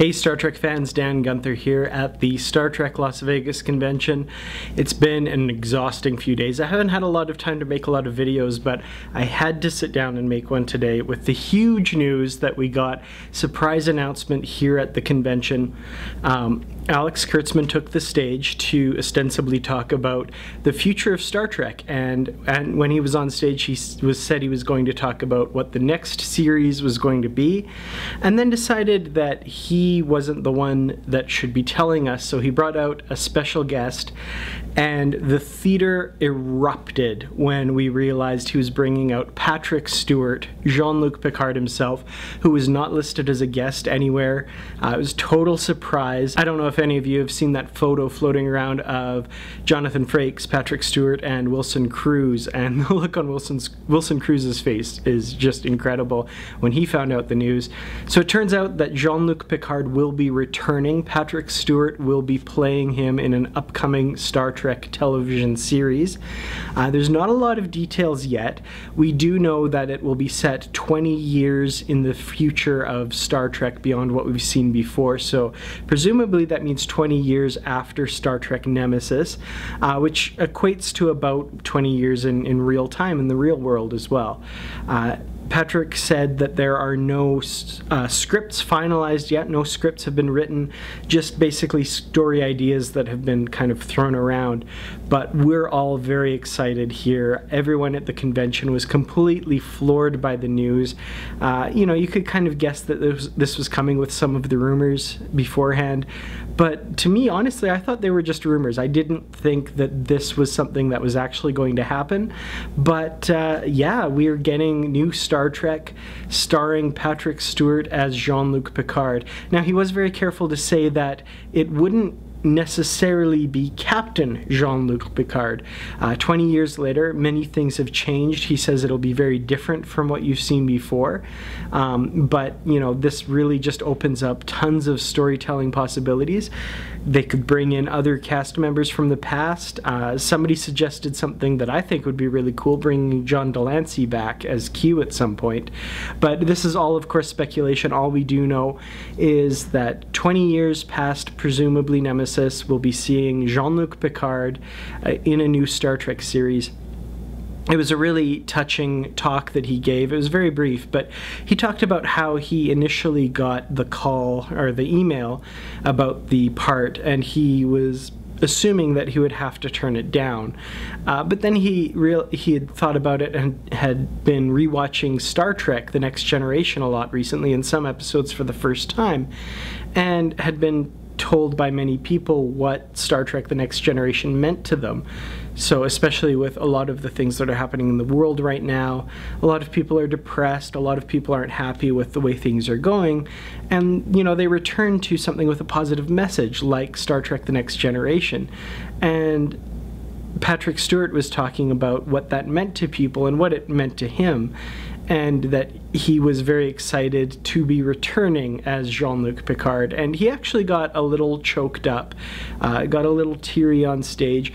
Hey Star Trek fans, Dan Gunther here at the Star Trek Las Vegas convention. It's been an exhausting few days. I haven't had a lot of time to make a lot of videos, but I had to sit down and make one today with the huge news that we got. Surprise announcement here at the convention. Alex Kurtzman took the stage to ostensibly talk about the future of Star Trek, and when he was on stage he said he was going to talk about what the next series was going to be, and then decided that he wasn't the one that should be telling us, so he brought out a special guest, and the theater erupted when we realized he was bringing out Patrick Stewart, Jean-Luc Picard himself, who was not listed as a guest anywhere. It was a total surprise. I don't know if any of you have seen that photo floating around of Jonathan Frakes, Patrick Stewart, and Wilson Cruz, and the look on Wilson Cruz's face is just incredible when he found out the news. So it turns out that Jean-Luc Picard will be returning. Patrick Stewart will be playing him in an upcoming Star Trek television series. There's not a lot of details yet. We do know that it will be set 20 years in the future of Star Trek beyond what we've seen before, so presumably that means 20 years after Star Trek Nemesis, which equates to about 20 years in real time, in the real world as well. Patrick said that there are no scripts finalized yet, no scripts have been written, just basically story ideas that have been kind of thrown around. But we're all very excited here. Everyone at the convention was completely floored by the news. You know, you could kind of guess that this was coming with some of the rumors beforehand, but to me, honestly, I thought they were just rumors. I didn't think that this was something that was actually going to happen. But yeah, we're getting new Star Trek starring Patrick Stewart as Jean-Luc Picard. Now, he was very careful to say that it wouldn't necessarily be Captain Jean-Luc Picard. 20 years later, many things have changed. He says it'll be very different from what you've seen before, but you know, this really just opens up tons of storytelling possibilities. They could bring in other cast members from the past. Somebody suggested something that I think would be really cool, bringing John Delancey back as Q at some point, but this is all, of course, speculation. All we do know is that 20 years past, presumably Nemesis, we'll be seeing Jean-Luc Picard in a new Star Trek series. It was a really touching talk that he gave. It was very brief, but he talked about how he initially got the call or the email about the part, and he was assuming that he would have to turn it down. But then he had thought about it and had been rewatching Star Trek The Next Generation a lot recently, in some episodes for the first time, and had been told by many people what Star Trek The Next Generation meant to them. So especially with a lot of the things that are happening in the world right now, a lot of people are depressed, a lot of people aren't happy with the way things are going, and you know, they return to something with a positive message like Star Trek The Next Generation. And Patrick Stewart was talking about what that meant to people and what it meant to him, and that he was very excited to be returning as Jean-Luc Picard. And he actually got a little choked up, got a little teary on stage,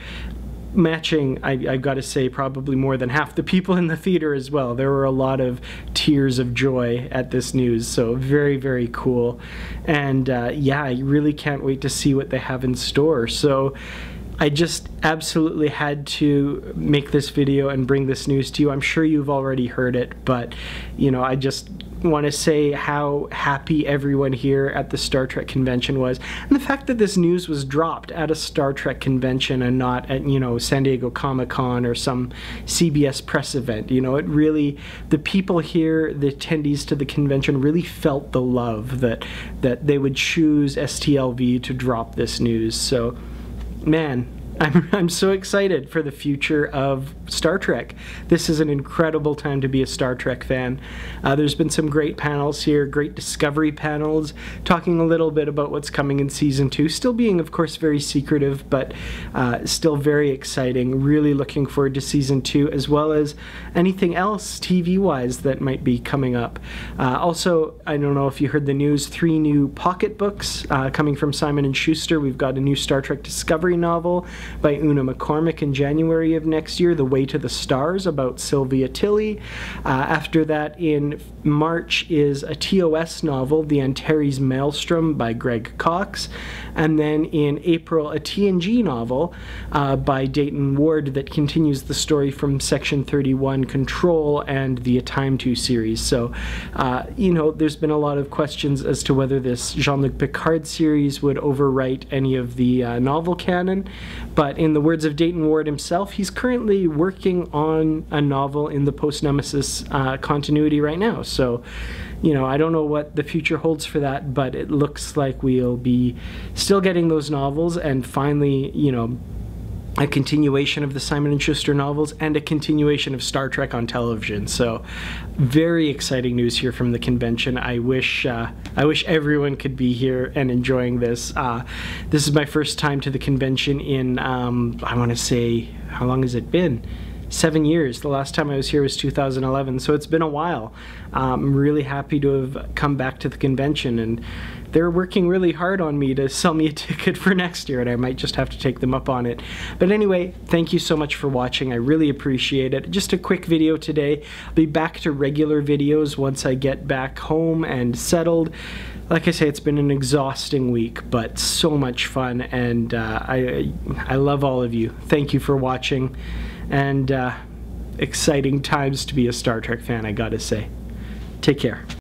matching, I've got to say, probably more than half the people in the theater as well. There were a lot of tears of joy at this news, so very, very cool. And yeah, I really can't wait to see what they have in store. So I just absolutely had to make this video and bring this news to you. I'm sure you've already heard it, but you know, I just want to say how happy everyone here at the Star Trek convention was, and the fact that this news was dropped at a Star Trek convention and not at, you know, San Diego Comic-Con or some CBS press event. You know, it really, the people here, the attendees to the convention, really felt the love that they would choose STLV to drop this news. So man, I'm so excited for the future of Star Trek. This is an incredible time to be a Star Trek fan. There's been some great panels here, great Discovery panels, talking a little bit about what's coming in Season 2, still being, of course, very secretive, but still very exciting. Really looking forward to Season 2, as well as anything else TV-wise that might be coming up. Also, I don't know if you heard the news, 3 new pocketbooks coming from Simon & Schuster. We've got a new Star Trek Discovery novel, by Una McCormick in January of next year, The Way to the Stars about Sylvia Tilly. After that, in March, is a TOS novel, The Antares Maelstrom by Greg Cox. And then in April, a TNG novel by Dayton Ward that continues the story from Section 31 Control and the A Time To series. So, you know, there's been a lot of questions as to whether this Jean-Luc Picard series would overwrite any of the novel canon, but in the words of Dayton Ward himself, he's currently working on a novel in the post-Nemesis continuity right now. So, you know, I don't know what the future holds for that, but it looks like we'll be still getting those novels, and finally, you know, a continuation of the Simon & Schuster novels and a continuation of Star Trek on television. So very exciting news here from the convention. I wish everyone could be here and enjoying this. This is my first time to the convention in, I want to say, how long has it been? 7 years. The last time I was here was 2011, so it's been a while. I'm really happy to have come back to the convention, and they're working really hard on me to sell me a ticket for next year, and I might just have to take them up on it. But anyway, thank you so much for watching. I really appreciate it. Just a quick video today. I'll be back to regular videos once I get back home and settled. Like I say, it's been an exhausting week, but so much fun, and I love all of you. Thank you for watching, and exciting times to be a Star Trek fan, I gotta say. Take care.